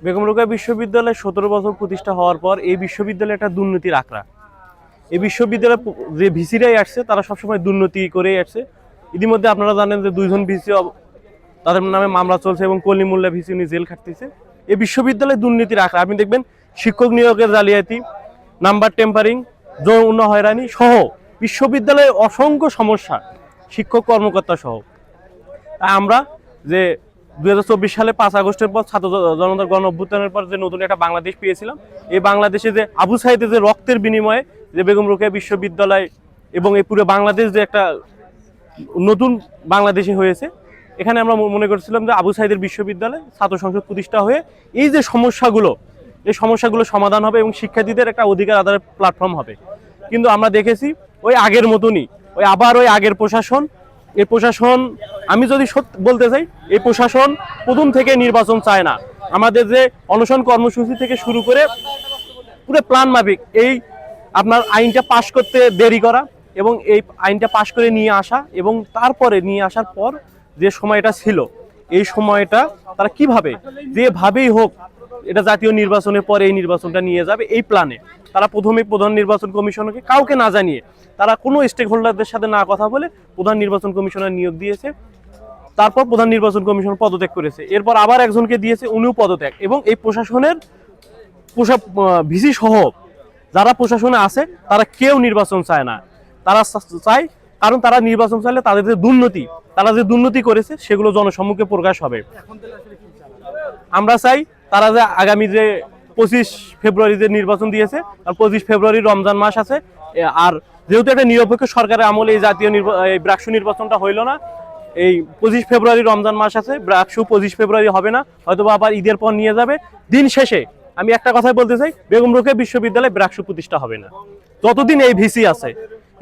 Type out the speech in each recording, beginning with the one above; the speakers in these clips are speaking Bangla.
বেগম রোকেয়া বিশ্ববিদ্যালয় 17 বছর প্রতিষ্ঠা হওয়ার পর এই বিশ্ববিদ্যালয় একটা দুর্নীতির আখড়া। এই বিশ্ববিদ্যালয়ে যে ভিসিরাই আসছে তারা সবসময় দুর্নীতি করেই আসছে। ইতিমধ্যে আপনারা জানেন যে 2 জন ভিসি তাদের নামে মামলা চলছে এবং কলিমুল্লাহ ভিসি উনি জেল খাটতেছে। এই বিশ্ববিদ্যালয়ে দুর্নীতির আখড়া। আপনি দেখবেন শিক্ষক নিয়োগের জালিয়াতি, নাম্বার টেম্পারিং, যৌন হয়রানি সহ বিশ্ববিদ্যালয়ে অসংখ্য সমস্যা, শিক্ষক কর্মকর্তা সহ। তাই আমরা যে 2024 সালে 5 আগস্টের পর ছাত্র জনতার গণ অভ্যুত্থানের পর যে নতুন একটা বাংলাদেশ পেয়েছিলাম, এই বাংলাদেশে যে আবু সাইদের যে রক্তের বিনিময়ে যে বেগম রোকেয়া বিশ্ববিদ্যালয় এবং এই পুরো বাংলাদেশ যে একটা নতুন বাংলাদেশে হয়েছে, এখানে আমরা মনে করছিলাম যে আবু সাইদের বিশ্ববিদ্যালয় ছাত্র সংসদ প্রতিষ্ঠা হয়ে এই যে সমস্যাগুলো, এই সমস্যাগুলো সমাধান হবে এবং শিক্ষার্থীদের একটা অধিকার আদায়ের প্ল্যাটফর্ম হবে। কিন্তু আমরা দেখেছি ওই আগের মতনই, ওই আগের প্রশাসন, এই প্রশাসন, আমি যদি সত্যি বলতে চাই, এই প্রশাসন প্রথম থেকে নির্বাচন চায় না। আমাদের যে অনশন কর্মসূচি থেকে শুরু করে পুরো প্ল্যান মাফিক এই আপনার আইনটা পাশ করতে দেরি করা এবং এই আইনটা পাশ করে নিয়ে আসা এবং তারপরে নিয়ে আসার পর যে সময়টা ছিল, এই সময়টা তারা কিভাবে যেভাবেই হোক এটা জাতীয় নির্বাচনের পরে এই নির্বাচনটা নিয়ে যাবে এই প্ল্যানে তারা প্রথমে প্রধান নির্বাচন কমিশনকে কাউকে না জানিয়ে, তারা কোনো স্টেক হোল্ডারদের সাথে না কথা বলে প্রধান নির্বাচন কমিশনার নিয়োগ দিয়েছে। তারপর প্রধান নির্বাচন কমিশন পদত্যাগ করেছে, এরপর আবার একজনকে দিয়েছে, উনিও পদত্যাগ। এবং এই প্রশাসনের ভিসি সহ যারা প্রশাসনে আছে তারা কেউ নির্বাচন চায় না। তারা চায়, কারণ তারা নির্বাচন চাইলে তাদের যে দুর্নীতি, তারা যে দুর্নীতি করেছে সেগুলো জনসম্মুখে প্রকাশ হবে। আমরা চাই তারা যে আগামী যে 25 ফেব্রুয়ারি যে নির্বাচন দিয়েছে, আর 25 ফেব্রুয়ারি রমজান মাস আছে, আর যেহেতু একটা নিরপেক্ষ সরকারের আমলে এই জাতীয় ব্রাকসু নির্বাচনটা হইল না, এই 25 ফেব্রুয়ারি রমজান মাস আছে, ব্রাকসু 25 ফেব্রুয়ারি হবে না, হয়তো আবার ঈদের পর নিয়ে যাবে। দিন শেষে আমি একটা কথাই বলতে চাই, বেগম রোকেয়া বিশ্ববিদ্যালয়ে ব্রাকসু প্রতিষ্ঠা হবে না। যতদিন এই ভিসি আছে,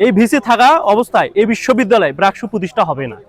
এই ভিসি থাকা অবস্থায় এই বিশ্ববিদ্যালয়ে ব্রাকসু প্রতিষ্ঠা হবে না।